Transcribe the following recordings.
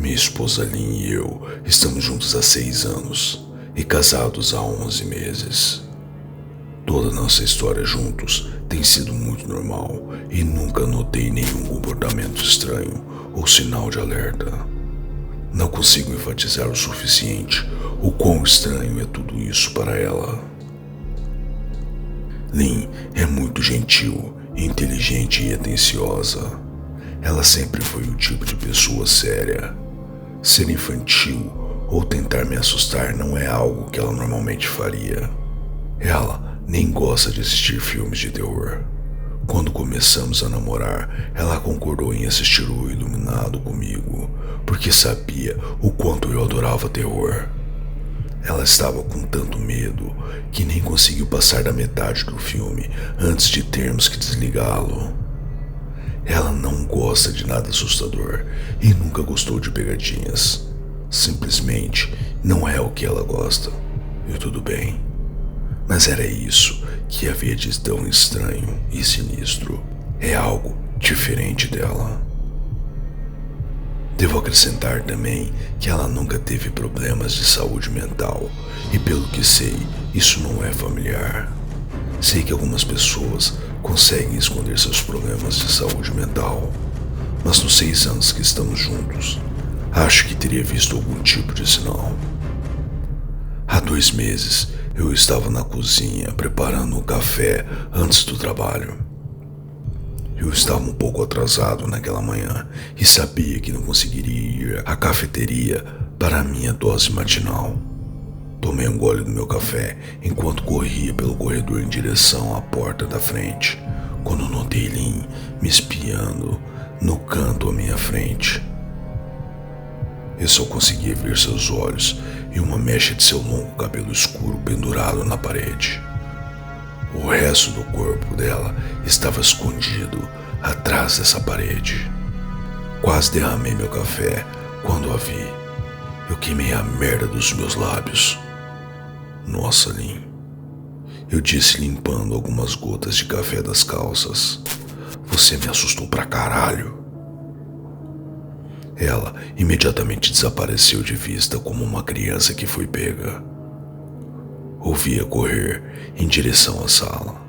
Minha esposa Lynn e eu estamos juntos há 6 anos e casados há 11 meses. Toda nossa história juntos tem sido muito normal e nunca notei nenhum comportamento estranho ou sinal de alerta. Não consigo enfatizar o suficiente o quão estranho é tudo isso para ela. Lynn é muito gentil, inteligente e atenciosa. Ela sempre foi o tipo de pessoa séria. Ser infantil ou tentar me assustar não é algo que ela normalmente faria. Ela nem gosta de assistir filmes de terror. Quando começamos a namorar, ela concordou em assistir O Iluminado comigo, porque sabia o quanto eu adorava terror. Ela estava com tanto medo que nem conseguiu passar da metade do filme antes de termos que desligá-lo. Ela não gosta de nada assustador e nunca gostou de pegadinhas. Simplesmente não é o que ela gosta. E tudo bem. Mas era isso que havia de tão estranho e sinistro. É algo diferente dela. Devo acrescentar também que ela nunca teve problemas de saúde mental e, pelo que sei, isso não é familiar. Sei que algumas pessoas conseguem esconder seus problemas de saúde mental, mas nos 6 anos que estamos juntos, acho que teria visto algum tipo de sinal. Há 2 meses, eu estava na cozinha preparando um café antes do trabalho. Eu estava um pouco atrasado naquela manhã e sabia que não conseguiria ir à cafeteria para a minha dose matinal. Tomei um gole do meu café enquanto corria pelo corredor em direção à porta da frente, quando notei Lynn me espiando no canto à minha frente. Eu só conseguia ver seus olhos e uma mecha de seu longo cabelo escuro pendurado na parede. O resto do corpo dela estava escondido atrás dessa parede. Quase derramei meu café quando a vi. Eu queimei a merda dos meus lábios. Nossa, Lynn, eu disse limpando algumas gotas de café das calças. Você me assustou pra caralho. Ela imediatamente desapareceu de vista como uma criança que foi pega. Ouvi-a correr em direção à sala.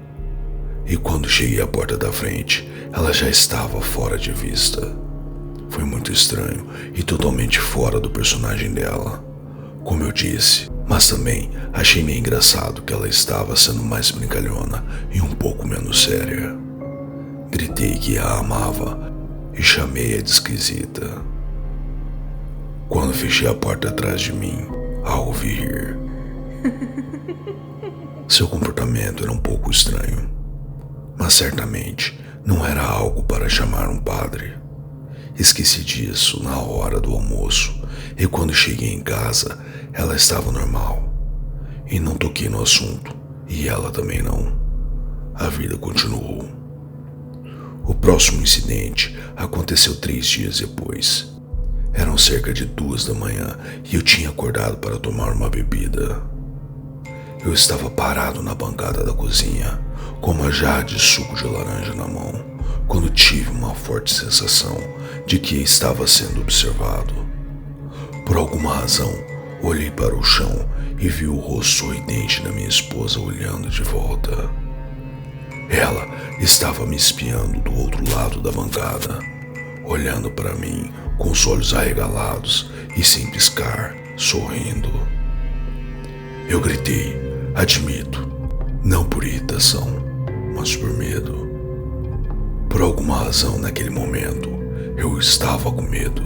E quando cheguei à porta da frente, ela já estava fora de vista. Foi muito estranho e totalmente fora do personagem dela, como eu disse, mas também achei meio engraçado que ela estava sendo mais brincalhona e um pouco menos séria. Gritei que a amava e chamei-a de esquisita. Quando fechei a porta atrás de mim, a ouvi rir. Seu comportamento era um pouco estranho, mas certamente não era algo para chamar um padre. Esqueci disso na hora do almoço e quando cheguei em casa, ela estava normal. E não toquei no assunto, e ela também não. A vida continuou. O próximo incidente aconteceu 3 dias depois. Eram cerca de 2 da manhã e eu tinha acordado para tomar uma bebida. Eu estava parado na bancada da cozinha, com uma jarra de suco de laranja na mão, quando tive uma forte sensação de que estava sendo observado. Por alguma razão, olhei para o chão e vi o rosto sorridente da minha esposa olhando de volta. Ela estava me espiando do outro lado da bancada, olhando para mim com os olhos arregalados e sem piscar, sorrindo. Eu gritei, admito, não por irritação, mas por medo. Por alguma razão naquele momento, eu estava com medo.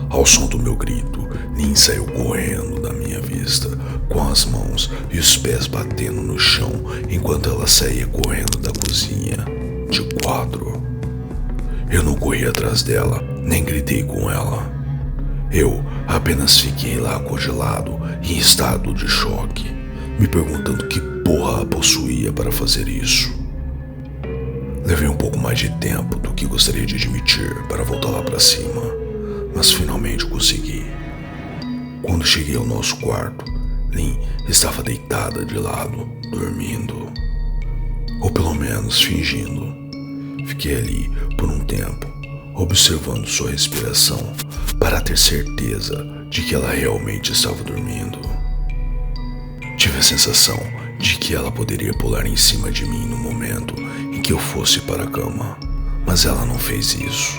Ao som do meu grito, Lynn saiu correndo da minha vista, com as mãos e os pés batendo no chão enquanto ela saía correndo da cozinha, de quatro. Eu não corri atrás dela, nem gritei com ela. Eu apenas fiquei lá congelado, em estado de choque, me perguntando que porra a possuía para fazer isso. Levei um pouco mais de tempo do que gostaria de admitir para voltar lá para cima, mas finalmente consegui. Quando cheguei ao nosso quarto, Lynn estava deitada de lado, dormindo. Ou pelo menos fingindo. Fiquei ali por um tempo, observando sua respiração para ter certeza de que ela realmente estava dormindo. Tive a sensação de que ela poderia pular em cima de mim no momento em que eu fosse para a cama, mas ela não fez isso.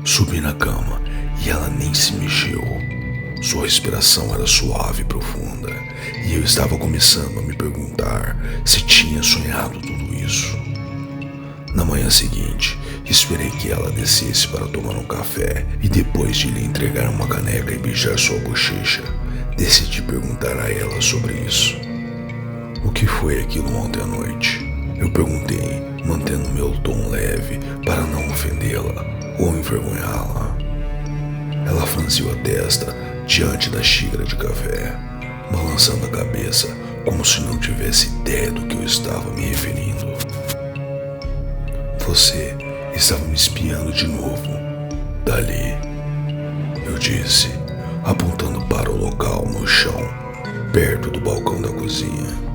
Subi na cama e ela nem se mexeu. Sua respiração era suave e profunda, e eu estava começando a me perguntar se tinha sonhado tudo isso. Na manhã seguinte, esperei que ela descesse para tomar um café e depois de lhe entregar uma caneca e beijar sua bochecha, decidi perguntar a ela sobre isso. O que foi aquilo ontem à noite? Eu perguntei, mantendo meu tom leve para não ofendê-la ou envergonhá-la. Ela franziu a testa diante da xícara de café, balançando a cabeça como se não tivesse ideia do que eu estava me referindo. Você estava me espiando de novo, dali, eu disse, apontando para o local no chão, perto do balcão da cozinha.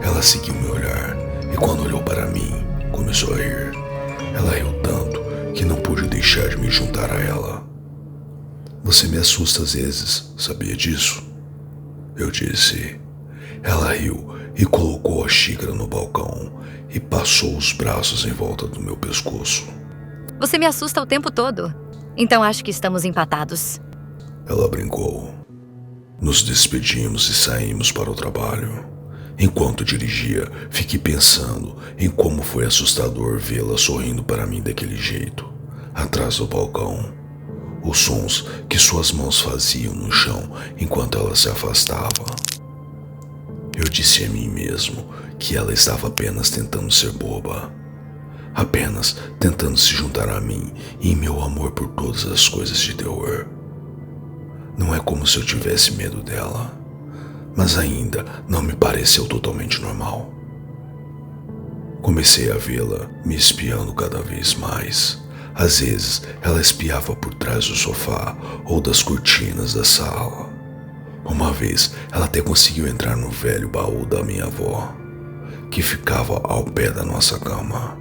Ela seguiu meu olhar e quando olhou para mim, começou a rir. Ela riu tanto que não pude deixar de me juntar a ela. Você me assusta às vezes, sabia disso? Eu disse. Ela riu e colocou a xícara no balcão e passou os braços em volta do meu pescoço. Você me assusta o tempo todo. Então acho que estamos empatados. Ela brincou. Nos despedimos e saímos para o trabalho. Enquanto dirigia, fiquei pensando em como foi assustador vê-la sorrindo para mim daquele jeito, atrás do balcão. Os sons que suas mãos faziam no chão enquanto ela se afastava. Eu disse a mim mesmo que ela estava apenas tentando ser boba. Apenas tentando se juntar a mim e em meu amor por todas as coisas de terror. Não é como se eu tivesse medo dela, mas ainda não me pareceu totalmente normal. Comecei a vê-la me espiando cada vez mais. Às vezes, ela espiava por trás do sofá ou das cortinas da sala. Uma vez, ela até conseguiu entrar no velho baú da minha avó, que ficava ao pé da nossa cama.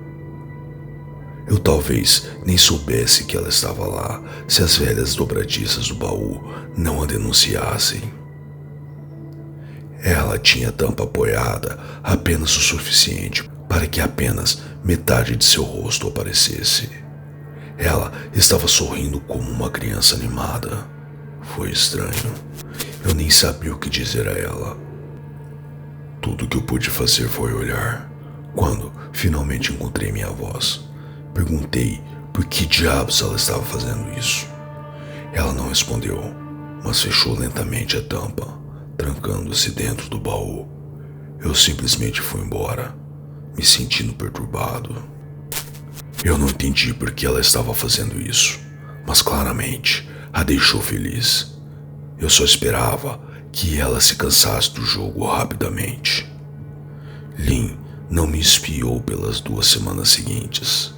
Eu talvez nem soubesse que ela estava lá se as velhas dobradiças do baú não a denunciassem. Ela tinha a tampa apoiada apenas o suficiente para que apenas metade de seu rosto aparecesse. Ela estava sorrindo como uma criança animada. Foi estranho. Eu nem sabia o que dizer a ela. Tudo que eu pude fazer foi olhar. Quando finalmente encontrei minha voz, perguntei por que diabos ela estava fazendo isso. Ela não respondeu, mas fechou lentamente a tampa, trancando-se dentro do baú. Eu simplesmente fui embora, me sentindo perturbado. Eu não entendi por que ela estava fazendo isso, mas claramente a deixou feliz. Eu só esperava que ela se cansasse do jogo rapidamente. Lynn não me espiou pelas 2 semanas seguintes.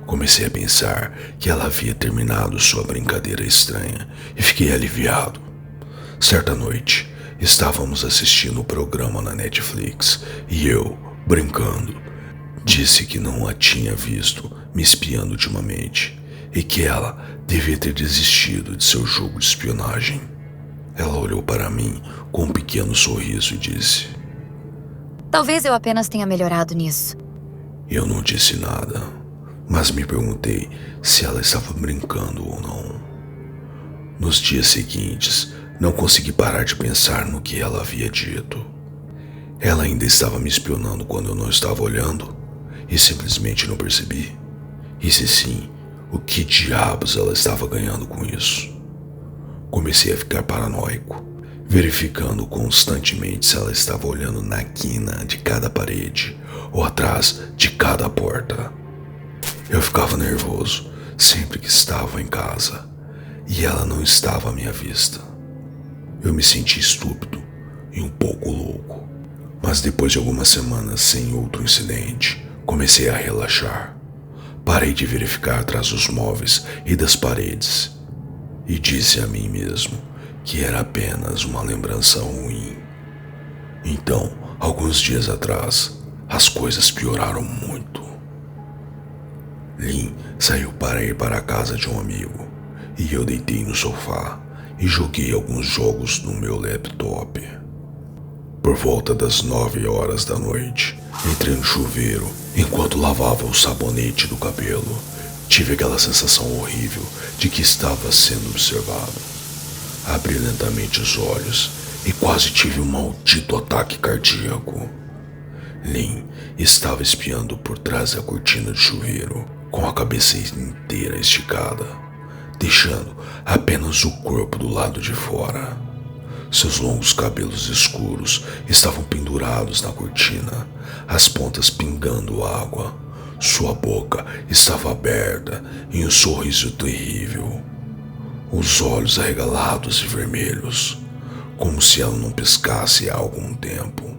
Comecei a pensar que ela havia terminado sua brincadeira estranha e fiquei aliviado. Certa noite, estávamos assistindo o programa na Netflix e eu, brincando, disse que não a tinha visto me espiando ultimamente e que ela devia ter desistido de seu jogo de espionagem. Ela olhou para mim com um pequeno sorriso e disse: Talvez eu apenas tenha melhorado nisso. Eu não disse nada, mas me perguntei se ela estava brincando ou não. Nos dias seguintes, não consegui parar de pensar no que ela havia dito. Ela ainda estava me espionando quando eu não estava olhando e simplesmente não percebi. E se sim, o que diabos ela estava ganhando com isso? Comecei a ficar paranoico, verificando constantemente se ela estava olhando na quina de cada parede ou atrás de cada porta. Eu ficava nervoso sempre que estava em casa e ela não estava à minha vista. Eu me senti estúpido e um pouco louco, mas depois de algumas semanas sem outro incidente, comecei a relaxar. Parei de verificar atrás dos móveis e das paredes e disse a mim mesmo que era apenas uma lembrança ruim. Então, alguns dias atrás, as coisas pioraram muito. Lin saiu para ir para a casa de um amigo e eu deitei no sofá e joguei alguns jogos no meu laptop. Por volta das 9 horas da noite, entrei no chuveiro enquanto lavava o sabonete do cabelo. Tive aquela sensação horrível de que estava sendo observado. Abri lentamente os olhos e quase tive um maldito ataque cardíaco. Lin estava espiando por trás da cortina de chuveiro, com a cabeça inteira esticada, deixando apenas o corpo do lado de fora. Seus longos cabelos escuros estavam pendurados na cortina, as pontas pingando água. Sua boca estava aberta em um sorriso terrível. Os olhos arregalados e vermelhos, como se ela não piscasse há algum tempo.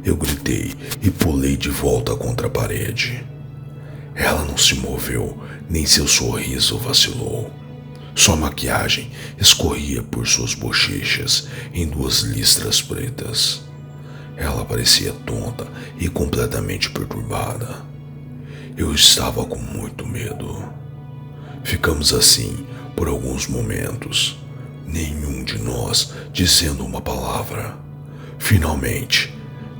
Eu gritei e pulei de volta contra a parede. Ela não se moveu, nem seu sorriso vacilou. Sua maquiagem escorria por suas bochechas em 2 listras pretas. Ela parecia tonta e completamente perturbada. Eu estava com muito medo. Ficamos assim por alguns momentos, nenhum de nós dizendo uma palavra. Finalmente,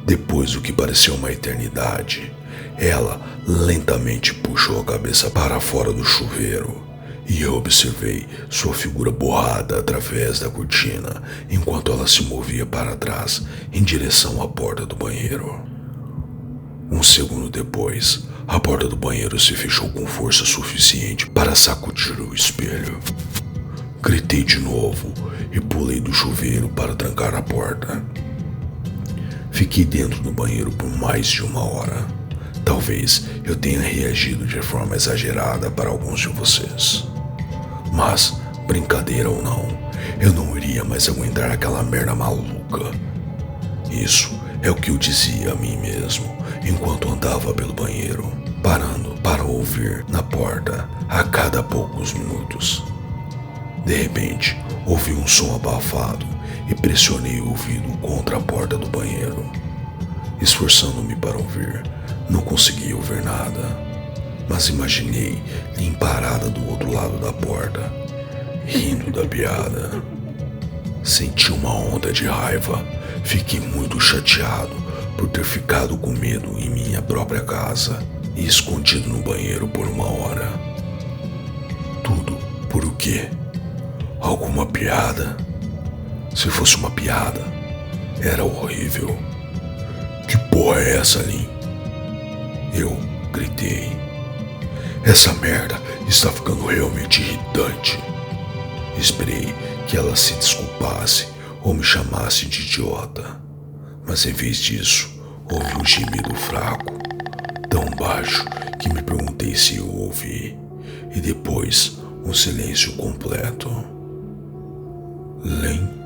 depois do que pareceu uma eternidade, ela lentamente puxou a cabeça para fora do chuveiro e eu observei sua figura borrada através da cortina enquanto ela se movia para trás em direção à porta do banheiro. Um segundo depois, a porta do banheiro se fechou com força suficiente para sacudir o espelho. Gritei de novo e pulei do chuveiro para trancar a porta. Fiquei dentro do banheiro por mais de 1 hora. Talvez eu tenha reagido de forma exagerada para alguns de vocês. Mas, brincadeira ou não, eu não iria mais aguentar aquela merda maluca. Isso é o que eu dizia a mim mesmo enquanto andava pelo banheiro, parando para ouvir na porta a cada poucos minutos. De repente, ouvi um som abafado e pressionei o ouvido contra a porta do banheiro. Esforçando-me para ouvir, não consegui ouvir nada, mas imaginei Lin parada do outro lado da porta, rindo da piada. Senti uma onda de raiva, fiquei muito chateado por ter ficado com medo em minha própria casa e escondido no banheiro por 1 hora. Tudo por o quê? Alguma piada? Se fosse uma piada, era horrível. Que porra é essa, Lin? Eu gritei. Essa merda está ficando realmente irritante. Esperei que ela se desculpasse ou me chamasse de idiota, mas em vez disso, houve um gemido fraco, tão baixo que me perguntei se eu ouvi, e depois um silêncio completo. Lin?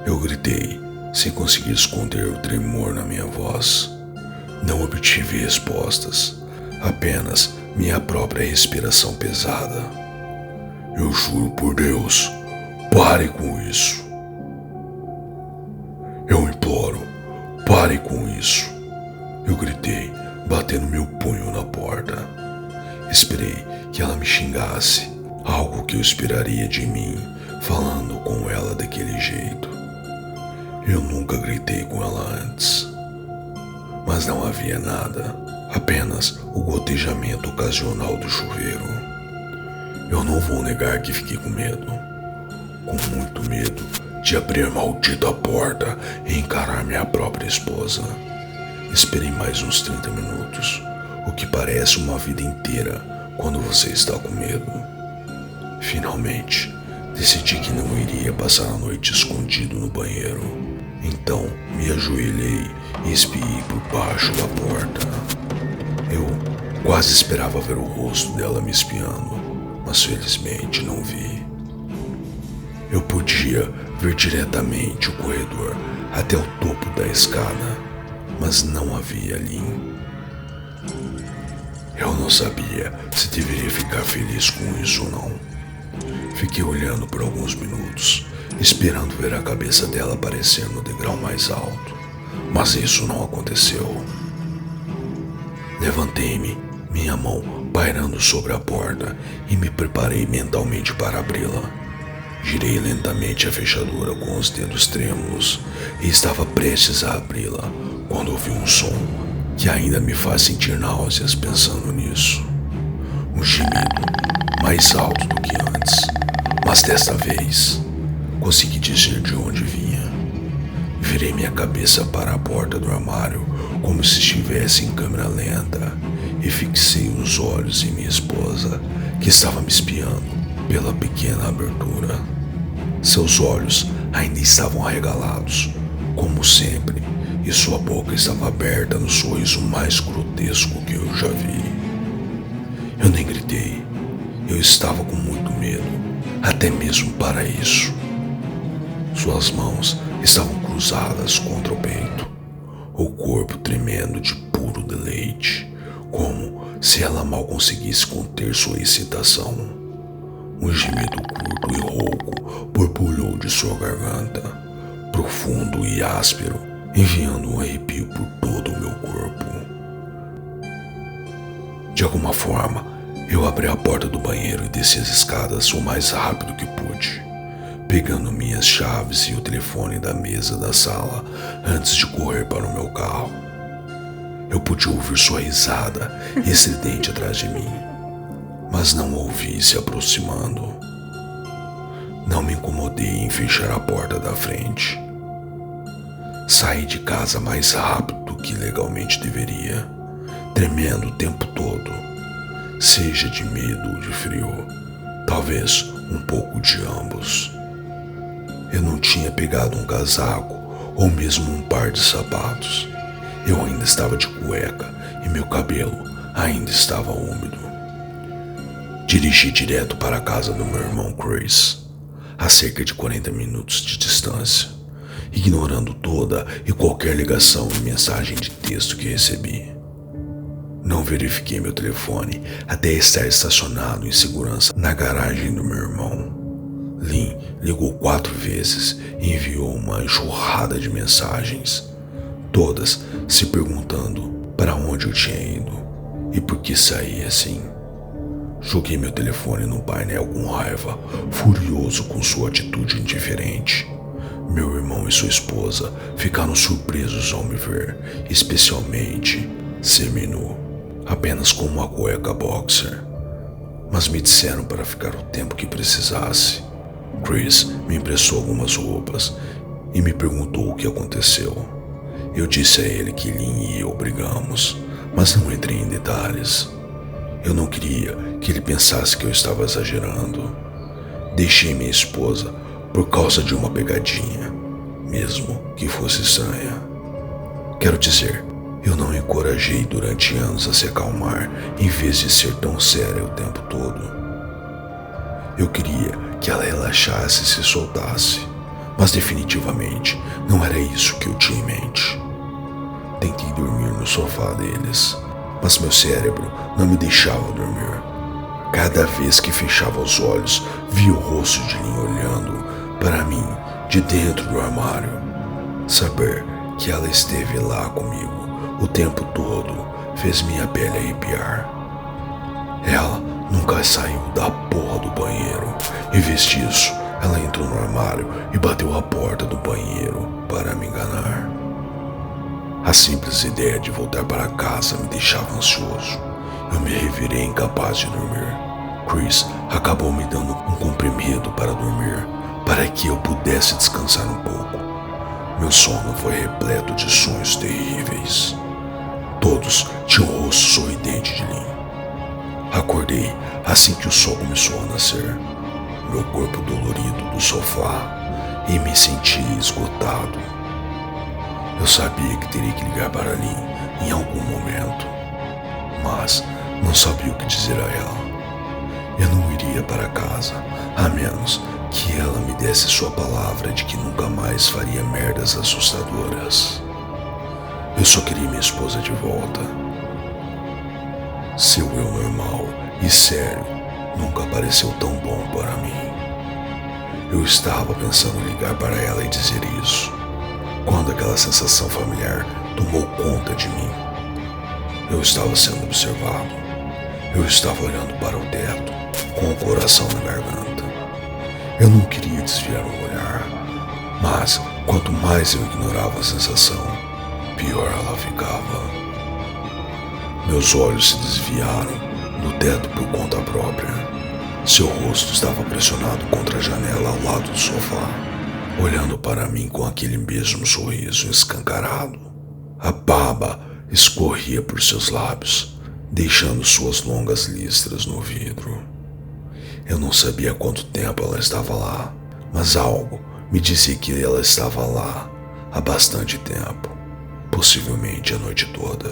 Eu gritei, sem conseguir esconder o tremor na minha voz. Não obtive respostas, apenas minha própria respiração pesada. Eu juro por Deus, pare com isso. Eu imploro, pare com isso. Eu gritei, batendo meu punho na porta. Esperei que ela me xingasse, algo que eu esperaria de mim, falando com ela daquele jeito. Eu nunca gritei com ela antes, mas não havia nada, apenas o gotejamento ocasional do chuveiro. Eu não vou negar que fiquei com medo, com muito medo de abrir a maldita porta e encarar minha própria esposa. Esperei mais uns 30 minutos, o que parece uma vida inteira quando você está com medo. Finalmente, decidi que não iria passar a noite escondido no banheiro. Então, me ajoelhei e espiei por baixo da porta. Eu quase esperava ver o rosto dela me espiando, mas felizmente não vi. Eu podia ver diretamente o corredor até o topo da escada, mas não havia Lin. Eu não sabia se deveria ficar feliz com isso ou não. Fiquei olhando por alguns minutos, esperando ver a cabeça dela aparecer no degrau mais alto, mas isso não aconteceu. Levantei-me, minha mão pairando sobre a porta e me preparei mentalmente para abri-la. Girei lentamente a fechadura com os dedos trêmulos e estava prestes a abri-la quando ouvi um som que ainda me faz sentir náuseas pensando nisso. Um gemido mais alto do que antes, mas desta vez consegui dizer de onde vinha. Virei minha cabeça para a porta do armário como se estivesse em câmera lenta e fixei os olhos em minha esposa, que estava me espiando pela pequena abertura. Seus olhos ainda estavam arregalados, como sempre, e sua boca estava aberta no sorriso mais grotesco que eu já vi. Eu nem gritei. Eu estava com muito medo, até mesmo para isso. Suas mãos estavam cruzadas contra o peito, o corpo tremendo de puro deleite, como se ela mal conseguisse conter sua excitação. Um gemido curto e rouco borbulhou de sua garganta, profundo e áspero, enviando um arrepio por todo o meu corpo. De alguma forma, eu abri a porta do banheiro e desci as escadas o mais rápido que pude, pegando minhas chaves e o telefone da mesa da sala antes de correr para o meu carro. Eu pude ouvir sua risada estridente atrás de mim, mas não a ouvi se aproximando. Não me incomodei em fechar a porta da frente. Saí de casa mais rápido do que legalmente deveria, tremendo o tempo todo, seja de medo ou de frio, talvez um pouco de ambos. Eu não tinha pegado um casaco ou mesmo um par de sapatos. Eu ainda estava de cueca e meu cabelo ainda estava úmido. Dirigi direto para a casa do meu irmão Chris, a cerca de 40 minutos de distância, ignorando toda e qualquer ligação e mensagem de texto que recebi. Não verifiquei meu telefone até estar estacionado em segurança na garagem do meu irmão. Lynn ligou 4 vezes e enviou uma enxurrada de mensagens, todas se perguntando para onde eu tinha ido e por que saí assim. Joguei meu telefone no painel com raiva, furioso com sua atitude indiferente. Meu irmão e sua esposa ficaram surpresos ao me ver, especialmente seminu, apenas com uma cueca boxer, mas me disseram para ficar o tempo que precisasse. Chris me emprestou algumas roupas e me perguntou o que aconteceu. Eu disse a ele que Lynn e eu brigamos, mas não entrei em detalhes. Eu não queria que ele pensasse que eu estava exagerando. Deixei minha esposa por causa de uma pegadinha, mesmo que fosse estranha. Quero dizer, eu não a encorajei durante anos a se acalmar em vez de ser tão séria o tempo todo. Eu queria que ela relaxasse e se soltasse, mas definitivamente não era isso que eu tinha em mente. Tentei dormir no sofá deles, mas meu cérebro não me deixava dormir. Cada vez que fechava os olhos, via o rosto de Lynn olhando para mim de dentro do armário. Saber que ela esteve lá comigo o tempo todo fez minha pele arrepiar. Ela nunca saiu da porra do banheiro. Em vez disso, ela entrou no armário e bateu a porta do banheiro para me enganar. A simples ideia de voltar para casa me deixava ansioso. Eu me revirei incapaz de dormir. Chris acabou me dando um comprimido para dormir, para que eu pudesse descansar um pouco. Meu sono foi repleto de sonhos terríveis. Todos tinham o rosto sorridente de Lynn. Acordei assim que o sol começou a nascer, meu corpo dolorido do sofá, e me senti esgotado. Eu sabia que teria que ligar para Lynn em algum momento, mas não sabia o que dizer a ela. Eu não iria para casa, a menos que ela me desse sua palavra de que nunca mais faria merdas assustadoras. Eu só queria minha esposa de volta. Seu eu normal e sério nunca pareceu tão bom para mim. Eu estava pensando em ligar para ela e dizer isso, quando aquela sensação familiar tomou conta de mim. Eu estava sendo observado. Eu estava olhando para o teto, com o coração na garganta. Eu não queria desviar o olhar, mas quanto mais eu ignorava a sensação, pior ela ficava. Meus olhos se desviaram do teto por conta própria. Seu rosto estava pressionado contra a janela ao lado do sofá, olhando para mim com aquele mesmo sorriso escancarado. A baba escorria por seus lábios, deixando suas longas listras no vidro. Eu não sabia quanto tempo ela estava lá, mas algo me dizia que ela estava lá há bastante tempo, possivelmente a noite toda.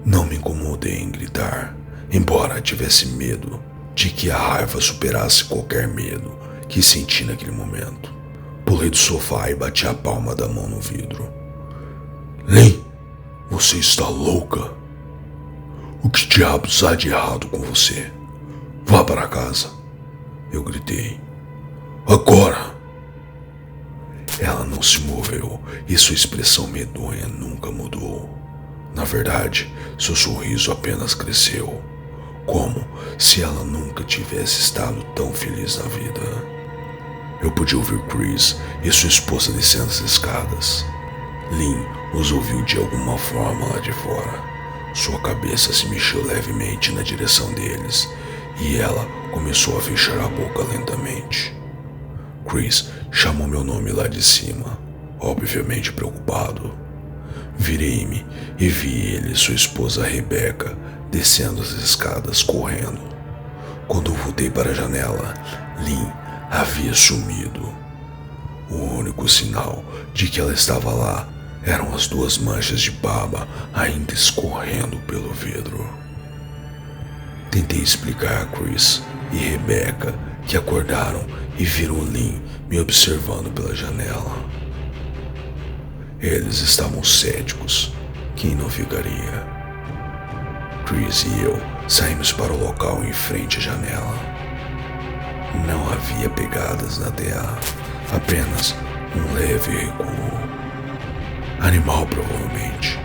Não me incomodei em gritar, embora tivesse medo de que a raiva superasse qualquer medo que senti naquele momento. Pulei do sofá e bati a palma da mão no vidro. Lynn, você está louca? O que diabos há de errado com você? Vá para casa, eu gritei. Agora! Ela não se moveu e sua expressão medonha nunca mudou. Na verdade, seu sorriso apenas cresceu, como se ela nunca tivesse estado tão feliz na vida. Eu podia ouvir Chris e sua esposa descendo as escadas. Lynn os ouviu de alguma forma lá de fora. Sua cabeça se mexeu levemente na direção deles e ela começou a fechar a boca lentamente. Chris chamou meu nome lá de cima, obviamente preocupado. Virei-me e vi ele e sua esposa Rebecca descendo as escadas correndo. Quando voltei para a janela, Lynn havia sumido. O único sinal de que ela estava lá eram as duas manchas de baba ainda escorrendo pelo vidro. Tentei explicar a Chris e Rebecca que acordaram e viram Lynn me observando pela janela. Eles estavam céticos. Quem não ficaria? Chris e eu saímos para o local em frente à janela. Não havia pegadas na TA, apenas um leve recuo. Animal, provavelmente.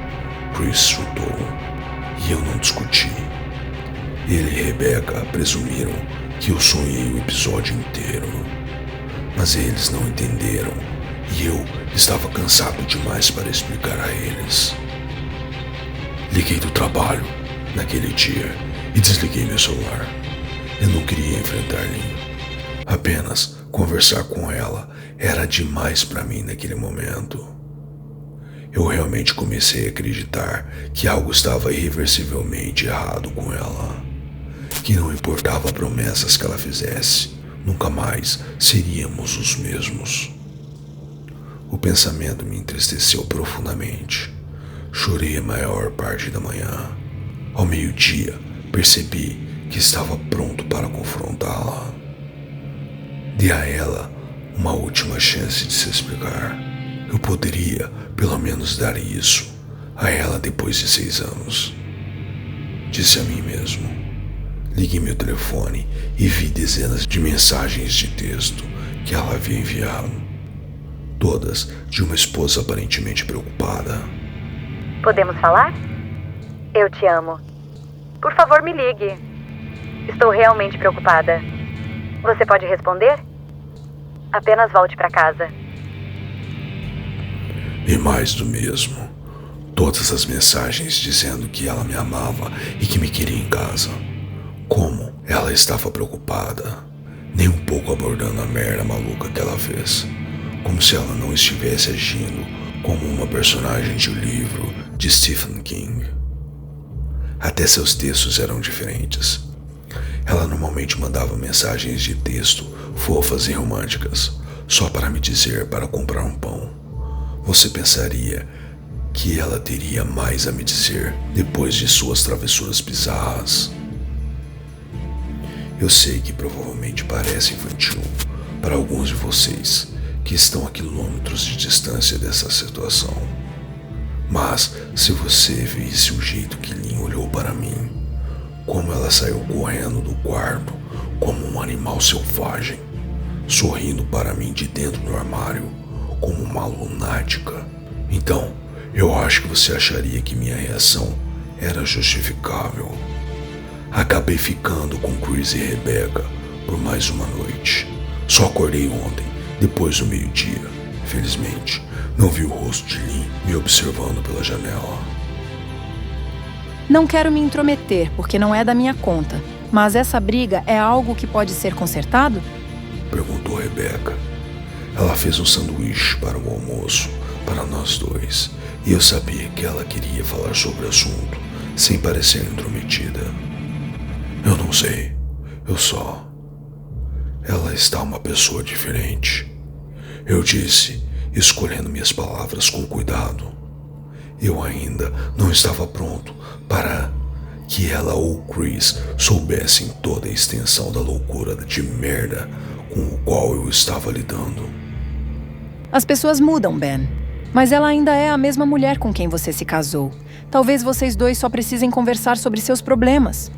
Chris chutou, e eu não discuti. Ele e Rebecca presumiram que eu sonhei o episódio inteiro, mas eles não entenderam e eu estava cansado demais para explicar a eles. Liguei do trabalho naquele dia e desliguei meu celular. Eu não queria enfrentar Lynn. Apenas conversar com ela era demais para mim naquele momento. Eu realmente comecei a acreditar que algo estava irreversivelmente errado com ela. Que não importava promessas que ela fizesse, nunca mais seríamos os mesmos. O pensamento me entristeceu profundamente. Chorei a maior parte da manhã. Ao meio-dia, percebi que estava pronto para confrontá-la. Dei a ela uma última chance de se explicar. Eu poderia, pelo menos, dar isso a ela depois de 6 anos. Disse a mim mesmo. Liguei meu telefone e vi dezenas de mensagens de texto que ela havia enviado. Todas de uma esposa aparentemente preocupada. Podemos falar? Eu te amo. Por favor, me ligue. Estou realmente preocupada. Você pode responder? Apenas volte para casa. E mais do mesmo. Todas as mensagens dizendo que ela me amava e que me queria em casa. Como ela estava preocupada, nem um pouco abordando a merda maluca que ela fez. Como se ela não estivesse agindo como uma personagem de um livro de Stephen King. Até seus textos eram diferentes. Ela normalmente mandava mensagens de texto fofas e românticas, só para me dizer para comprar um pão. Você pensaria que ela teria mais a me dizer depois de suas travessuras bizarras. Eu sei que provavelmente parece infantil para alguns de vocês que estão a quilômetros de distância dessa situação. Mas se você visse o jeito que Lynn olhou para mim, como ela saiu correndo do quarto como um animal selvagem, sorrindo para mim de dentro do armário como uma lunática, então eu acho que você acharia que minha reação era justificável. Acabei ficando com Chris e Rebecca por mais uma noite. Só acordei ontem, depois do meio-dia. Felizmente, não vi o rosto de Lynn me observando pela janela. Não quero me intrometer, porque não é da minha conta. Mas essa briga é algo que pode ser consertado? Perguntou Rebecca. Ela fez um sanduíche para o almoço, para nós dois, e eu sabia que ela queria falar sobre o assunto, sem parecer intrometida. Eu não sei, eu só... Ela está uma pessoa diferente. Eu disse, escolhendo minhas palavras com cuidado. Eu ainda não estava pronto para que ela ou Chris soubessem toda a extensão da loucura de merda com o qual eu estava lidando. As pessoas mudam, Ben. Mas ela ainda é a mesma mulher com quem você se casou. Talvez vocês dois só precisem conversar sobre seus problemas.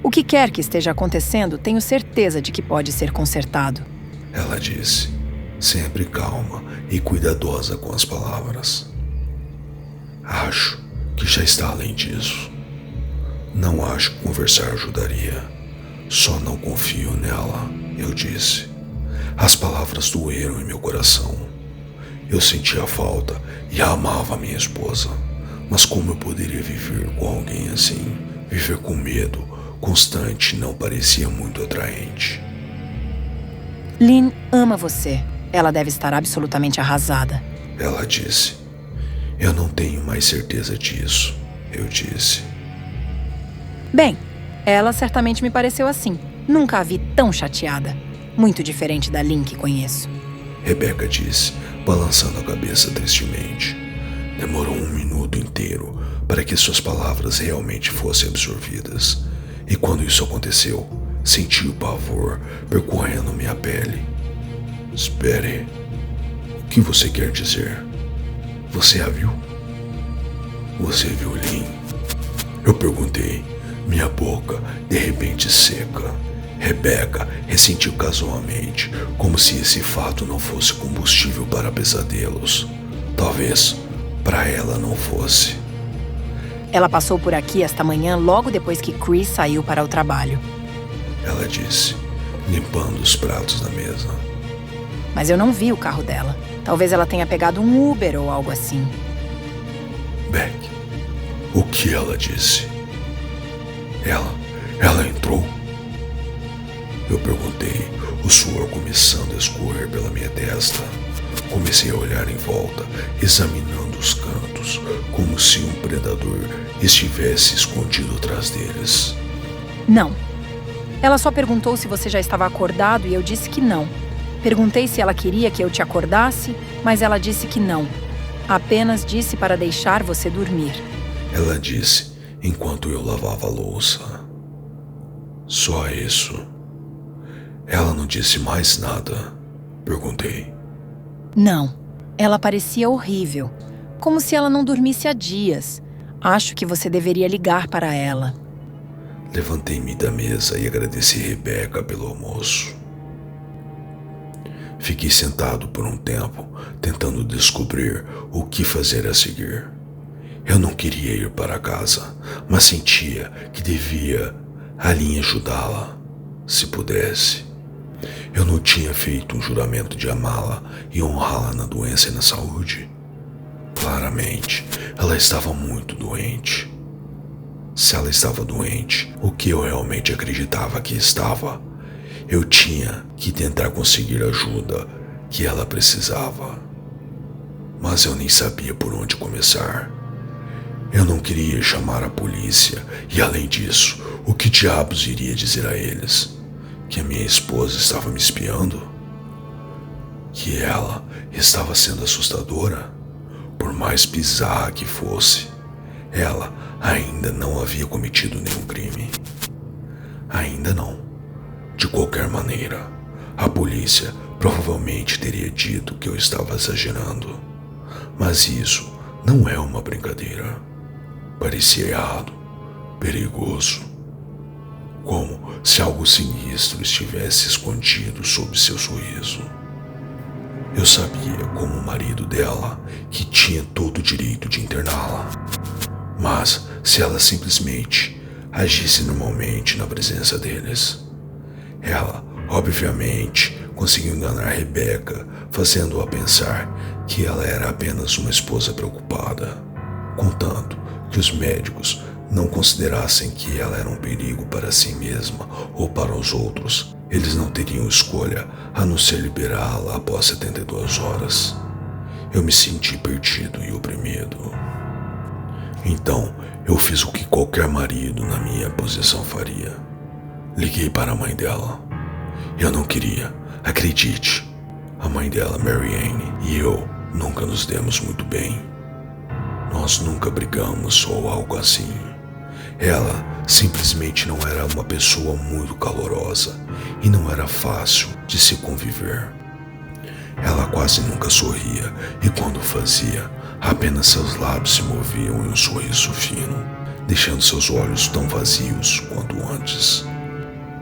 O que quer que esteja acontecendo, tenho certeza de que pode ser consertado. Ela disse, sempre calma e cuidadosa com as palavras. Acho que já está além disso. Não acho que conversar ajudaria. Só não confio nela, eu disse. As palavras doeram em meu coração. Eu sentia falta e amava minha esposa. Mas como eu poderia viver com alguém assim? Viver com medo constante não parecia muito atraente. Lynn ama você. Ela deve estar absolutamente arrasada. Ela disse. Eu não tenho mais certeza disso, eu disse. Bem, ela certamente me pareceu assim. Nunca a vi tão chateada. Muito diferente da Lynn que conheço. Rebecca disse, balançando a cabeça tristemente. Demorou 1 minuto inteiro para que suas palavras realmente fossem absorvidas. E quando isso aconteceu, senti o pavor percorrendo minha pele. Espere. O que você quer dizer? Você a viu? Você viu Lynn? Eu perguntei, minha boca de repente seca. Rebecca ressentiu casualmente, como se esse fato não fosse combustível para pesadelos. Talvez para ela não fosse. Ela passou por aqui esta manhã logo depois que Chris saiu para o trabalho. Ela disse, limpando os pratos da mesa. Mas eu não vi o carro dela. Talvez ela tenha pegado um Uber ou algo assim. Beck, o que ela disse? Ela entrou? Eu perguntei, o suor começando a escorrer pela minha testa. Comecei a olhar em volta, examinando os cantos, como se um predador estivesse escondido atrás deles. Não. Ela só perguntou se você já estava acordado e eu disse que não. Perguntei se ela queria que eu te acordasse, mas ela disse que não. Apenas disse para deixar você dormir. Ela disse enquanto eu lavava a louça. Só isso. Ela não disse mais nada? Perguntei. Não. Ela parecia horrível. Como se ela não dormisse há dias. Acho que você deveria ligar para ela. Levantei-me da mesa e agradeci Rebecca pelo almoço. Fiquei sentado por um tempo, tentando descobrir o que fazer a seguir. Eu não queria ir para casa, mas sentia que devia ali ajudá-la, se pudesse. Eu não tinha feito um juramento de amá-la e honrá-la na doença e na saúde. Claramente, ela estava muito doente. Se ela estava doente, o que eu realmente acreditava que estava, eu tinha que tentar conseguir a ajuda que ela precisava. Mas eu nem sabia por onde começar. Eu não queria chamar a polícia e, além disso, o que diabos iria dizer a eles? Que a minha esposa estava me espiando? Que ela estava sendo assustadora? Por mais bizarra que fosse, ela ainda não havia cometido nenhum crime. Ainda não. De qualquer maneira, a polícia provavelmente teria dito que eu estava exagerando. Mas isso não é uma brincadeira. Parecia errado, perigoso. Como se algo sinistro estivesse escondido sob seu sorriso. Eu sabia, como o marido dela, que tinha todo o direito de interná-la. Mas se ela simplesmente agisse normalmente na presença deles, ela, obviamente, conseguiu enganar Rebecca, fazendo-a pensar que ela era apenas uma esposa preocupada, contanto que os médicos não considerassem que ela era um perigo para si mesma ou para os outros. Eles não teriam escolha a não ser liberá-la após 72 horas. Eu me senti perdido e oprimido. Então, eu fiz o que qualquer marido na minha posição faria. Liguei para a mãe dela. Eu não queria, acredite. A mãe dela, Marianne, e eu nunca nos demos muito bem. Nós nunca brigamos ou algo assim. Ela simplesmente não era uma pessoa muito calorosa e não era fácil de se conviver. Ela quase nunca sorria e quando fazia, apenas seus lábios se moviam em um sorriso fino, deixando seus olhos tão vazios quanto antes.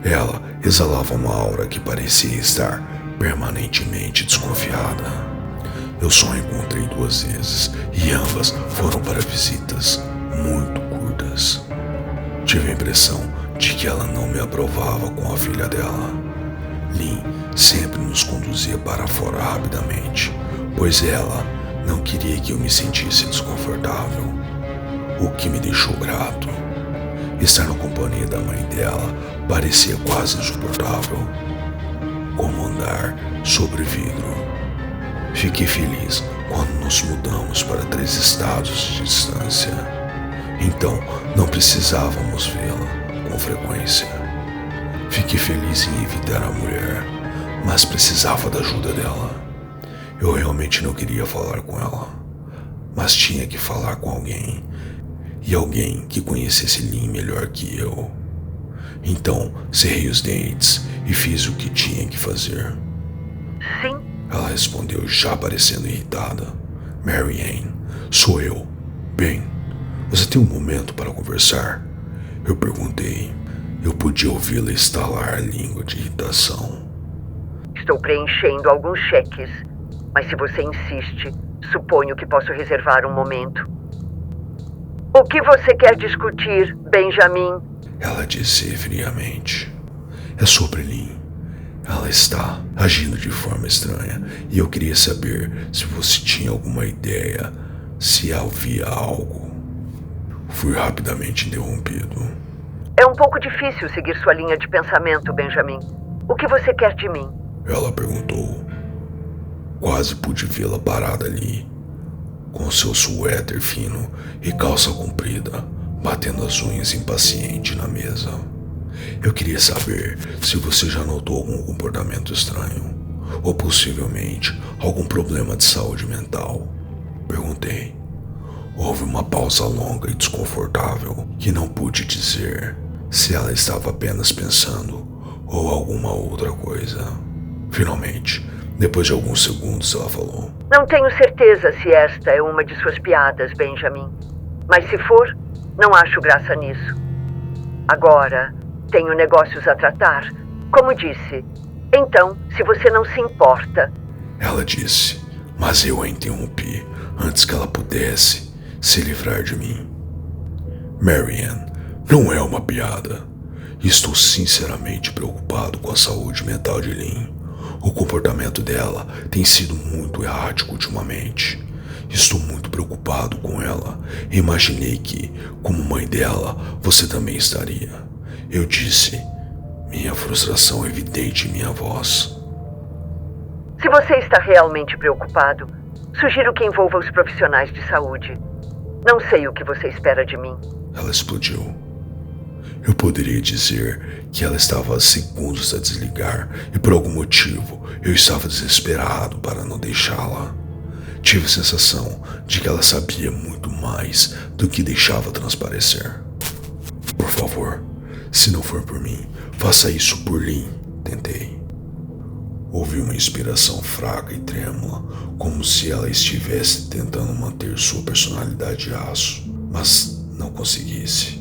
Ela exalava uma aura que parecia estar permanentemente desconfiada. Eu só a encontrei 2 vezes e ambas foram para visitas muito curtas. Tive a impressão de que ela não me aprovava com a filha dela. Lynn sempre nos conduzia para fora rapidamente, pois ela não queria que eu me sentisse desconfortável, o que me deixou grato. Estar na companhia da mãe dela parecia quase insuportável, como andar sobre vidro. Fiquei feliz quando nos mudamos para 3 estados de distância. Então não precisávamos vê-la com frequência. Fiquei feliz em evitar a mulher, mas precisava da ajuda dela. Eu realmente não queria falar com ela, mas tinha que falar com alguém, e alguém que conhecesse Lynn melhor que eu. Então cerrei os dentes e fiz o que tinha que fazer. Sim? Ela respondeu já parecendo irritada. Marianne, sou eu. Bem, você tem um momento para conversar? Eu perguntei. Eu podia ouvi-la estalar a língua de irritação. Estou preenchendo alguns cheques, mas se você insiste, suponho que posso reservar um momento. O que você quer discutir, Benjamin? Ela disse friamente. É sobre Lynn. Ela está agindo de forma estranha e eu queria saber se você tinha alguma ideia, se havia algo. Fui rapidamente interrompido. É um pouco difícil seguir sua linha de pensamento, Benjamin. O que você quer de mim? Ela perguntou. Quase pude vê-la parada ali, com seu suéter fino e calça comprida, batendo as unhas impaciente na mesa. Eu queria saber se você já notou algum comportamento estranho, ou possivelmente algum problema de saúde mental. Perguntei. Houve uma pausa longa e desconfortável que não pude dizer se ela estava apenas pensando ou alguma outra coisa. Finalmente, depois de alguns segundos, ela falou. Não tenho certeza se esta é uma de suas piadas, Benjamin. Mas se for, não acho graça nisso. Agora, tenho negócios a tratar, como disse. Então, se você não se importa... Ela disse, mas eu a interrompi antes que ela pudesse se livrar de mim. Marianne, não é uma piada. Estou sinceramente preocupado com a saúde mental de Lynn. O comportamento dela tem sido muito errático ultimamente. Estou muito preocupado com ela. Imaginei que, como mãe dela, você também estaria. Eu disse, minha frustração evidente em minha voz. Se você está realmente preocupado, sugiro que envolva os profissionais de saúde. Não sei o que você espera de mim. Ela explodiu. Eu poderia dizer que ela estava a segundos a desligar e por algum motivo eu estava desesperado para não deixá-la. Tive a sensação de que ela sabia muito mais do que deixava transparecer. Por favor, se não for por mim, faça isso por Lynn, tentei. Houve uma inspiração fraca e trêmula, como se ela estivesse tentando manter sua personalidade de aço, mas não conseguisse.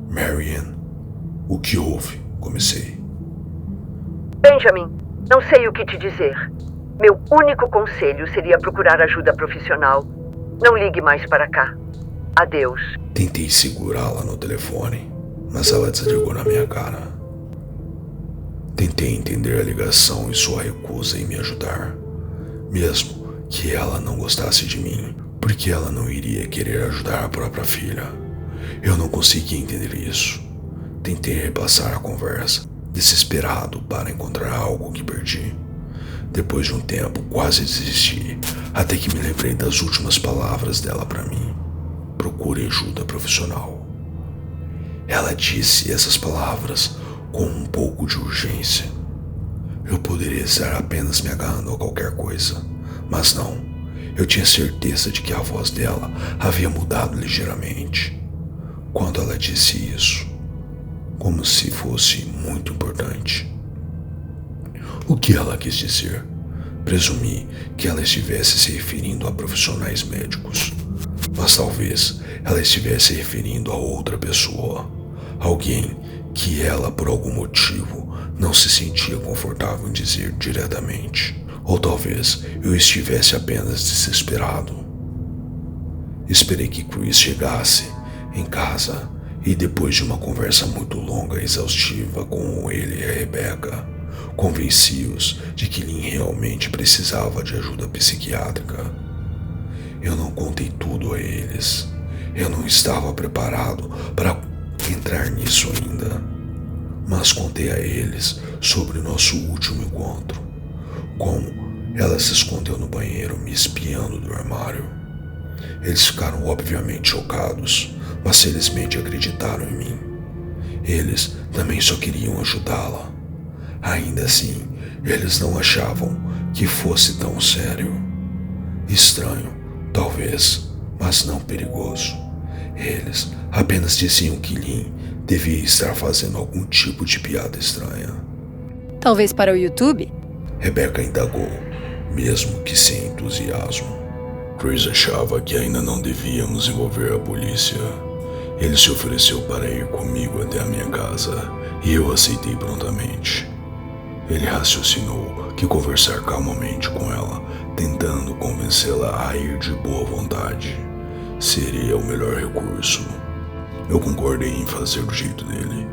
Marianne, o que houve? Comecei. Benjamin, não sei o que te dizer. Meu único conselho seria procurar ajuda profissional. Não ligue mais para cá. Adeus. Tentei segurá-la no telefone, mas ela desligou na minha cara. Tentei entender a ligação e sua recusa em me ajudar, mesmo que ela não gostasse de mim, porque ela não iria querer ajudar a própria filha. Eu não conseguia entender isso. Tentei repassar a conversa, desesperado para encontrar algo que perdi. Depois de um tempo, quase desisti, até que me lembrei das últimas palavras dela para mim. Procure ajuda profissional. Ela disse essas palavras com um pouco de urgência. Eu poderia estar apenas me agarrando a qualquer coisa, mas não. Eu tinha certeza de que a voz dela havia mudado ligeiramente quando ela disse isso, como se fosse muito importante. O que ela quis dizer? Presumi que ela estivesse se referindo a profissionais médicos, mas talvez ela estivesse referindo a outra pessoa, alguém que ela, por algum motivo, não se sentia confortável em dizer diretamente. Ou talvez eu estivesse apenas desesperado. Esperei que Chris chegasse em casa e, depois de uma conversa muito longa e exaustiva com ele e a Rebecca, convenci-os de que Lynn realmente precisava de ajuda psiquiátrica. Eu não contei tudo a eles. Eu não estava preparado para entrar nisso ainda, mas contei a eles sobre o nosso último encontro, como ela se escondeu no banheiro me espiando do armário. Eles ficaram obviamente chocados, mas felizmente acreditaram em mim. Eles também só queriam ajudá-la. Ainda assim, eles não achavam que fosse tão sério. Estranho, talvez, mas não perigoso. Eles apenas diziam que Lynn devia estar fazendo algum tipo de piada estranha. Talvez para o YouTube? Rebecca indagou, mesmo que sem entusiasmo. Chris achava que ainda não devíamos envolver a polícia. Ele se ofereceu para ir comigo até a minha casa e eu aceitei prontamente. Ele raciocinou que conversar calmamente com ela, tentando convencê-la a ir de boa vontade, seria o melhor recurso. Eu concordei em fazer do jeito dele.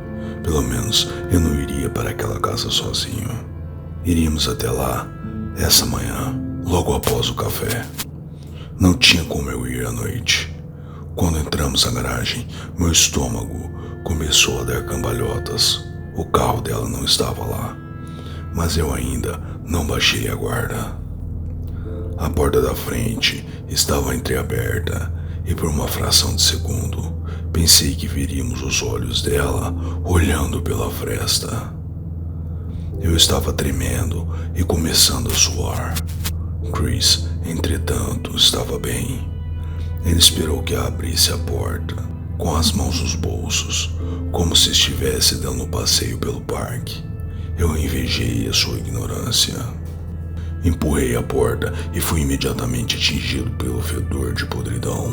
Pelo menos eu não iria para aquela casa sozinho. Iríamos até lá, essa manhã, logo após o café. Não tinha como eu ir à noite. Quando entramos na garagem, meu estômago começou a dar cambalhotas. O carro dela não estava lá, mas eu ainda não baixei a guarda. A porta da frente estava entreaberta e por uma fração de segundo pensei que veríamos os olhos dela olhando pela fresta. Eu estava tremendo e começando a suar. Chris, entretanto, estava bem. Ele esperou que abrisse a porta, com as mãos nos bolsos, como se estivesse dando um passeio pelo parque. Eu invejei a sua ignorância. Empurrei a porta e fui imediatamente atingido pelo fedor de podridão.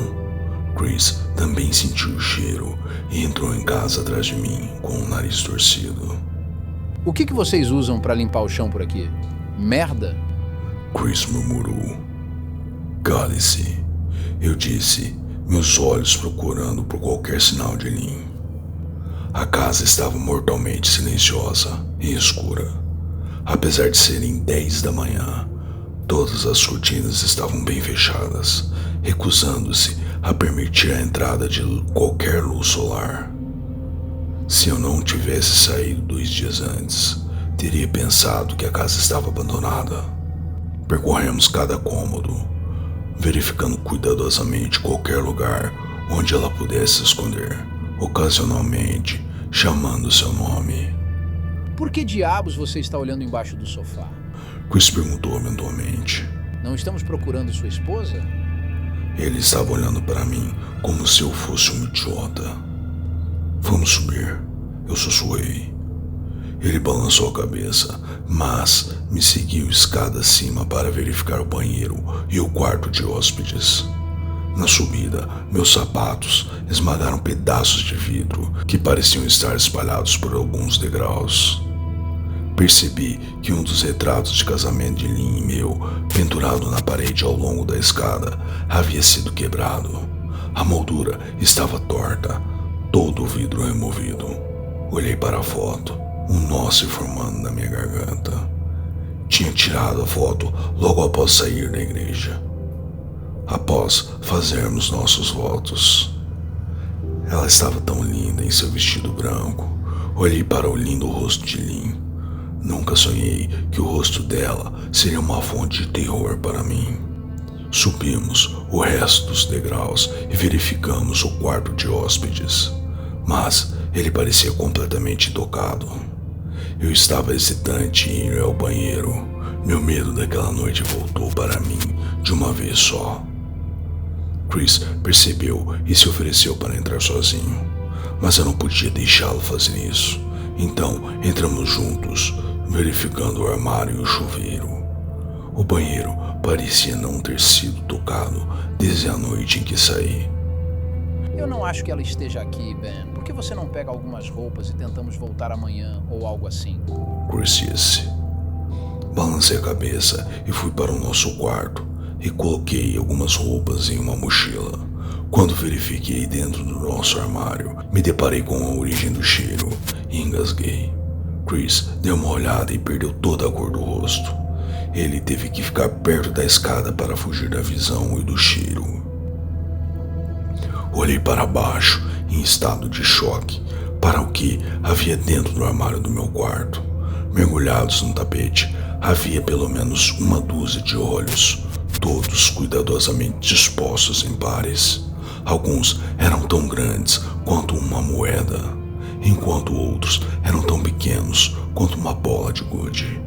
Chris também sentiu o cheiro e entrou em casa atrás de mim com o nariz torcido. O que vocês usam para limpar o chão por aqui? Merda? Chris murmurou. Cale-se, eu disse, meus olhos procurando por qualquer sinal de Lynn. A casa estava mortalmente silenciosa e escura. Apesar de serem 10 da manhã, todas as cortinas estavam bem fechadas, recusando-se a permitir a entrada de qualquer luz solar. Se eu não tivesse saído 2 dias antes, teria pensado que a casa estava abandonada. Percorremos cada cômodo, verificando cuidadosamente qualquer lugar onde ela pudesse se esconder, ocasionalmente chamando seu nome. Por que diabos você está olhando embaixo do sofá? Chris perguntou mentalmente. Não estamos procurando sua esposa? Ele estava olhando para mim como se eu fosse um idiota. Vamos subir, eu sussurrei. Ele balançou a cabeça, mas me seguiu escada acima para verificar o banheiro e o quarto de hóspedes. Na subida, meus sapatos esmagaram pedaços de vidro que pareciam estar espalhados por alguns degraus. Percebi que um dos retratos de casamento de Lynn e meu, pendurado na parede ao longo da escada, havia sido quebrado. A moldura estava torta, todo o vidro removido. Olhei para a foto, um nó se formando na minha garganta. Tinha tirado a foto logo após sair da igreja, após fazermos nossos votos. Ela estava tão linda em seu vestido branco. Olhei para o lindo rosto de Lynn. Nunca sonhei que o rosto dela seria uma fonte de terror para mim. Subimos o resto dos degraus e verificamos o quarto de hóspedes, mas ele parecia completamente intocado. Eu estava hesitante em ir ao banheiro. Meu medo daquela noite voltou para mim de uma vez só. Chris percebeu e se ofereceu para entrar sozinho, mas eu não podia deixá-lo fazer isso. Então entramos juntos, verificando o armário e o chuveiro. O banheiro parecia não ter sido tocado desde a noite em que saí. Eu não acho que ela esteja aqui, Ben. Por que você não pega algumas roupas e tentamos voltar amanhã ou algo assim? Chris disse. Balancei a cabeça e fui para o nosso quarto e coloquei algumas roupas em uma mochila. Quando verifiquei dentro do nosso armário, me deparei com a origem do cheiro e engasguei. Chris deu uma olhada e perdeu toda a cor do rosto. Ele teve que ficar perto da escada para fugir da visão e do cheiro. Olhei para baixo em estado de choque para o que havia dentro do armário do meu quarto. Mergulhados no tapete, havia pelo menos uma dúzia de olhos, todos cuidadosamente dispostos em pares. Alguns eram tão grandes quanto uma moeda, enquanto outros eram tão pequenos quanto uma bola de gude.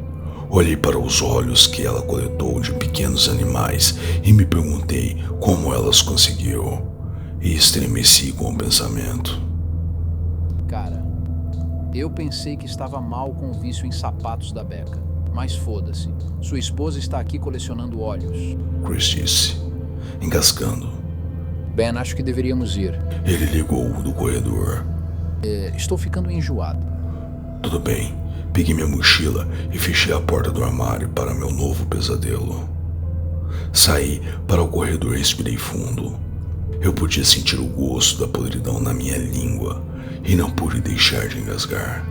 Olhei para os olhos que ela coletou de pequenos animais e me perguntei como elas conseguiu, e estremeci com o pensamento. Cara, eu pensei que estava mal com o vício em sapatos da Becca, mas foda-se, sua esposa está aqui colecionando olhos. Chris disse, engasgando. Ben, acho que deveríamos ir. Ele ligou do corredor. Estou ficando enjoado. Tudo bem. Peguei minha mochila e fechei a porta do armário para meu novo pesadelo. Saí para o corredor e respirei fundo. Eu podia sentir o gosto da podridão na minha língua e não pude deixar de engasgar.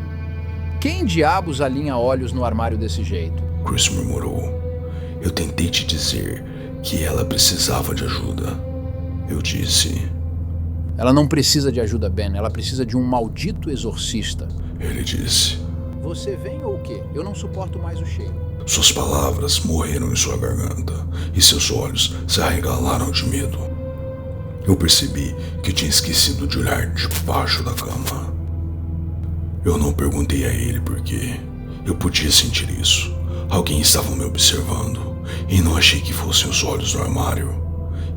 Quem diabos alinha olhos no armário desse jeito? Chris murmurou. Eu tentei te dizer que ela precisava de ajuda. Eu disse. Ela não precisa de ajuda, Ben. Ela precisa de um maldito exorcista. Ele disse. Você vem ou o quê? Eu não suporto mais o cheiro. Suas palavras morreram em sua garganta e seus olhos se arregalaram de medo. Eu percebi que tinha esquecido de olhar debaixo da cama. Eu não perguntei a ele por quê. Eu podia sentir isso. Alguém estava me observando e não achei que fossem os olhos do armário.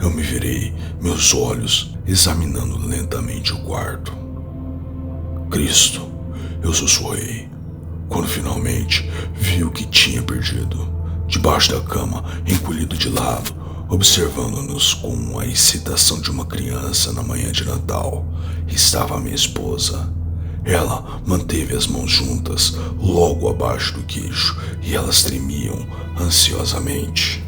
Eu me virei, meus olhos examinando lentamente o quarto. Cristo, eu sussurrei, quando finalmente vi o que tinha perdido. Debaixo da cama, encolhido de lado, observando-nos com a excitação de uma criança na manhã de Natal, estava minha esposa. Ela manteve as mãos juntas, logo abaixo do queixo, e elas tremiam ansiosamente.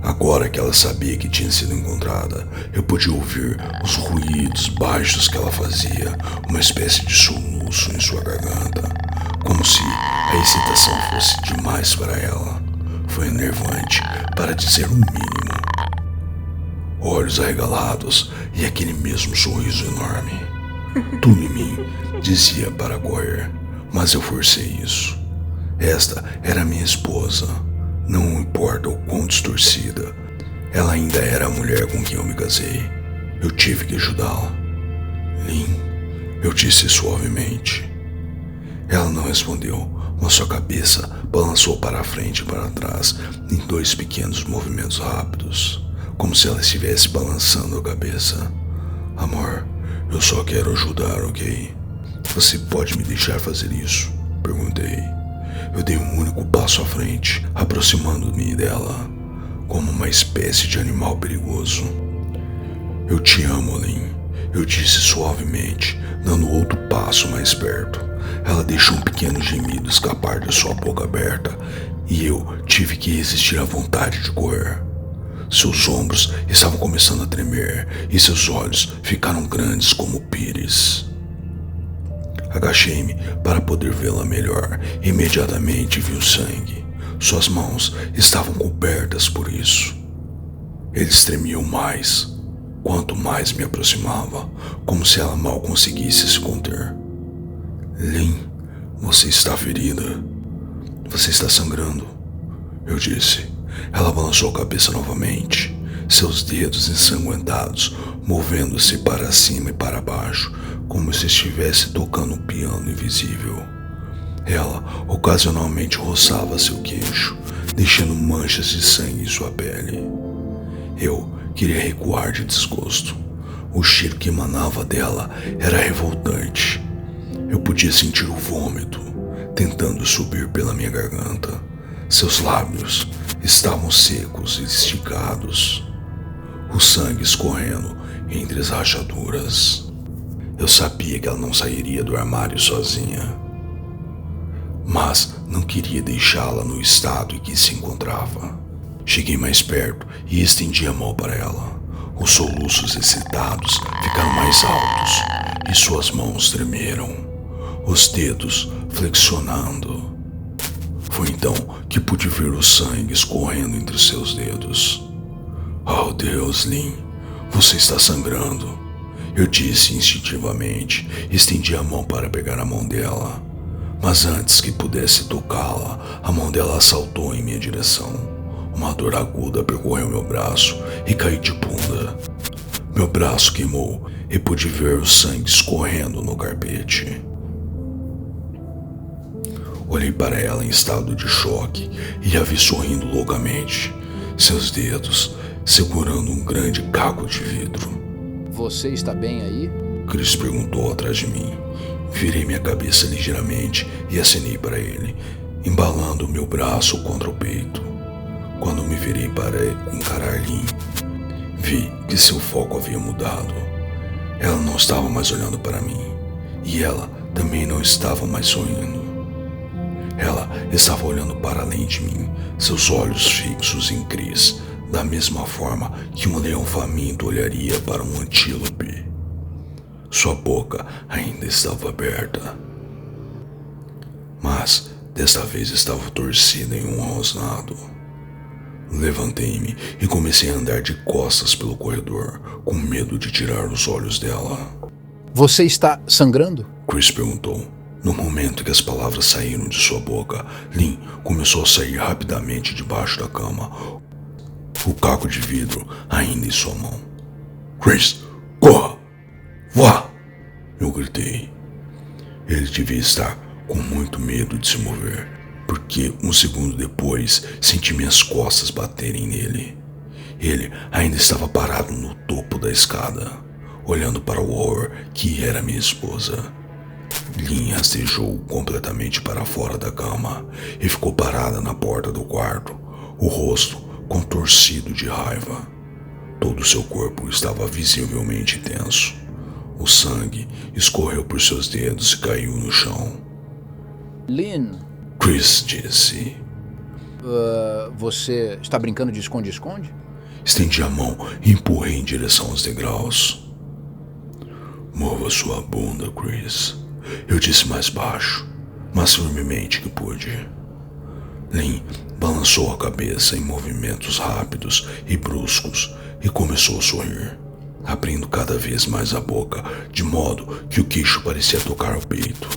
Agora que ela sabia que tinha sido encontrada, eu podia ouvir os ruídos baixos que ela fazia, uma espécie de soluço em sua garganta, como se a excitação fosse demais para ela. Foi enervante, para dizer o mínimo. Olhos arregalados e aquele mesmo sorriso enorme. Tudo em mim dizia para correr, mas eu forcei isso. Esta era minha esposa. Não importa o quão distorcida, ela ainda era a mulher com quem eu me casei. Eu tive que ajudá-la. Lynn, eu disse suavemente. Ela não respondeu, mas sua cabeça balançou para a frente e para trás em 2 pequenos movimentos rápidos, como se ela estivesse balançando a cabeça. Amor, eu só quero ajudar, ok? Você pode me deixar fazer isso? Perguntei. Eu dei um único passo à frente, aproximando-me dela, como uma espécie de animal perigoso. Eu te amo, Lynn, eu disse suavemente, dando outro passo mais perto. Ela deixou um pequeno gemido escapar de sua boca aberta e eu tive que resistir à vontade de correr. Seus ombros estavam começando a tremer e seus olhos ficaram grandes como pires. Agachei-me para poder vê-la melhor e imediatamente vi o sangue. Suas mãos estavam cobertas por isso. Eles tremiam mais, quanto mais me aproximava, como se ela mal conseguisse se conter. Lynn, você está ferida. Você está sangrando, eu disse. Ela balançou a cabeça novamente, seus dedos ensanguentados movendo-se para cima e para baixo, como se estivesse tocando um piano invisível. Ela ocasionalmente roçava seu queixo, deixando manchas de sangue em sua pele. Eu queria recuar de desgosto. O cheiro que emanava dela era revoltante. Eu podia sentir o vômito tentando subir pela minha garganta. Seus lábios estavam secos e esticados, o sangue escorrendo entre as rachaduras. Eu sabia que ela não sairia do armário sozinha, mas não queria deixá-la no estado em que se encontrava. Cheguei mais perto e estendi a mão para ela. Os soluços excitados ficaram mais altos e suas mãos tremeram, os dedos flexionando. Foi então que pude ver o sangue escorrendo entre seus dedos. Oh Deus, Lynn, você está sangrando, eu disse instintivamente e estendi a mão para pegar a mão dela. Mas antes que pudesse tocá-la, a mão dela saltou em minha direção. Uma dor aguda percorreu meu braço e caí de bunda. Meu braço queimou e pude ver o sangue escorrendo no carpete. Olhei para ela em estado de choque e a vi sorrindo loucamente, seus dedos segurando um grande caco de vidro. Você está bem aí? Chris perguntou atrás de mim. Virei minha cabeça ligeiramente e acenei para ele, embalando meu braço contra o peito. Quando me virei para encarar Lynn, vi que seu foco havia mudado. Ela não estava mais olhando para mim e ela também não estava mais sorrindo. Ela estava olhando para além de mim, seus olhos fixos em Chris, da mesma forma que um leão faminto olharia para um antílope. Sua boca ainda estava aberta, mas desta vez estava torcida em um rosnado. Levantei-me e comecei a andar de costas pelo corredor, com medo de tirar os olhos dela. Você está sangrando? Chris perguntou. No momento que as palavras saíram de sua boca, Lynn começou a sair rapidamente debaixo da cama, o caco de vidro ainda em sua mão. Chris, corra! Vá! Eu gritei. Ele devia estar com muito medo de se mover, porque um segundo depois senti minhas costas baterem nele. Ele ainda estava parado no topo da escada, olhando para o horror que era minha esposa. Lynn rastejou completamente para fora da cama e ficou parada na porta do quarto, o rosto contorcido de raiva. Todo seu corpo estava visivelmente tenso. O sangue escorreu por seus dedos e caiu no chão. Lynn, Chris disse. Você está brincando de esconde-esconde? Estendi a mão e empurrei em direção aos degraus. Mova sua bunda, Chris. Eu disse mais baixo, mas firmemente que pude. Lynn balançou a cabeça em movimentos rápidos e bruscos e começou a sorrir, abrindo cada vez mais a boca, de modo que o queixo parecia tocar o peito.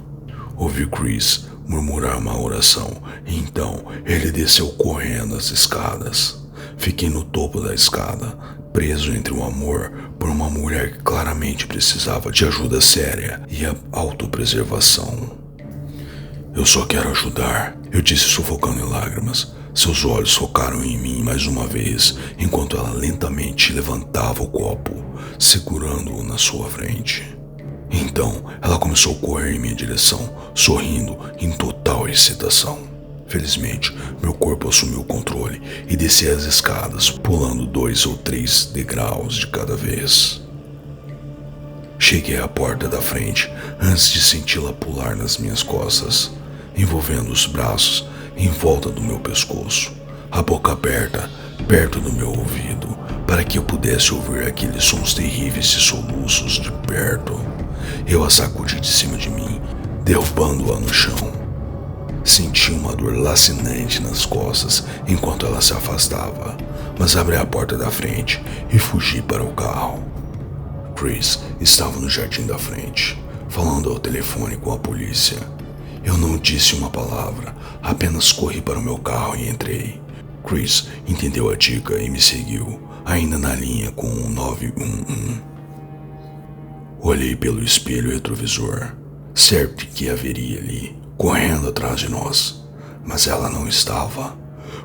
Ouvi Chris murmurar uma oração e então ele desceu correndo as escadas. Fiquei no topo da escada, preso entre o amor por uma mulher que claramente precisava de ajuda séria e a autopreservação. Eu só quero ajudar, eu disse sufocando em lágrimas. Seus olhos focaram em mim mais uma vez, enquanto ela lentamente levantava o copo, segurando-o na sua frente. Então, ela começou a correr em minha direção, sorrindo em total excitação. Felizmente, meu corpo assumiu o controle e desci as escadas, pulando 2 ou 3 degraus de cada vez. Cheguei à porta da frente antes de senti-la pular nas minhas costas, envolvendo os braços em volta do meu pescoço. A boca aberta, perto do meu ouvido, para que eu pudesse ouvir aqueles sons terríveis e soluços de perto. Eu a sacudi de cima de mim, derrubando-a no chão. Senti uma dor lacinante nas costas enquanto ela se afastava, mas abri a porta da frente e fugi para o carro. Chris estava no jardim da frente, falando ao telefone com a polícia. Eu não disse uma palavra, apenas corri para o meu carro e entrei. Chris entendeu a dica e me seguiu, ainda na linha com o 911. Olhei pelo espelho retrovisor, certo de que haveria ali, correndo atrás de nós, mas ela não estava.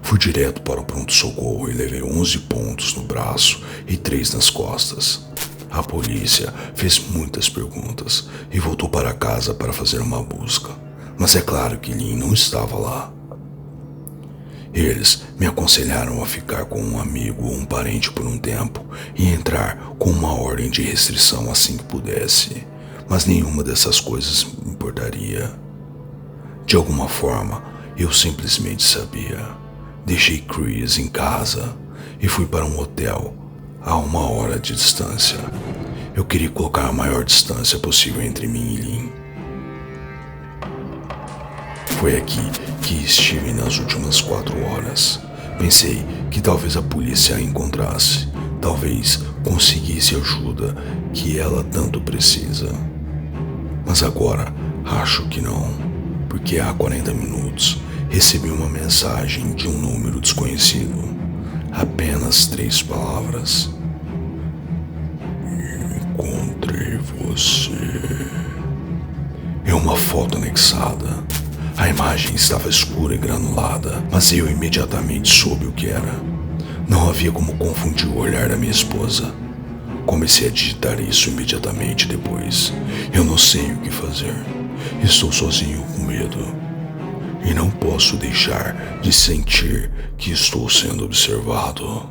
Fui direto para o pronto-socorro e levei 11 pontos no braço e 3 nas costas. A polícia fez muitas perguntas e voltou para casa para fazer uma busca, mas é claro que Lynn não estava lá. Eles me aconselharam a ficar com um amigo ou um parente por um tempo e entrar com uma ordem de restrição assim que pudesse, mas nenhuma dessas coisas me importaria. De alguma forma, eu simplesmente sabia. Deixei Chris em casa e fui para um hotel a 1 hora de distância. Eu queria colocar a maior distância possível entre mim e Lynn. Foi aqui que estive nas últimas 4 horas. Pensei que talvez a polícia a encontrasse, talvez conseguisse a ajuda que ela tanto precisa. Mas agora acho que não, porque há 40 minutos recebi uma mensagem de um número desconhecido. Apenas 3 palavras. Encontrei você. E uma foto anexada. A imagem estava escura e granulada, mas eu imediatamente soube o que era. Não havia como confundir o olhar da minha esposa. Comecei a digitar isso imediatamente depois. Eu não sei o que fazer. Estou sozinho com medo. E não posso deixar de sentir que estou sendo observado.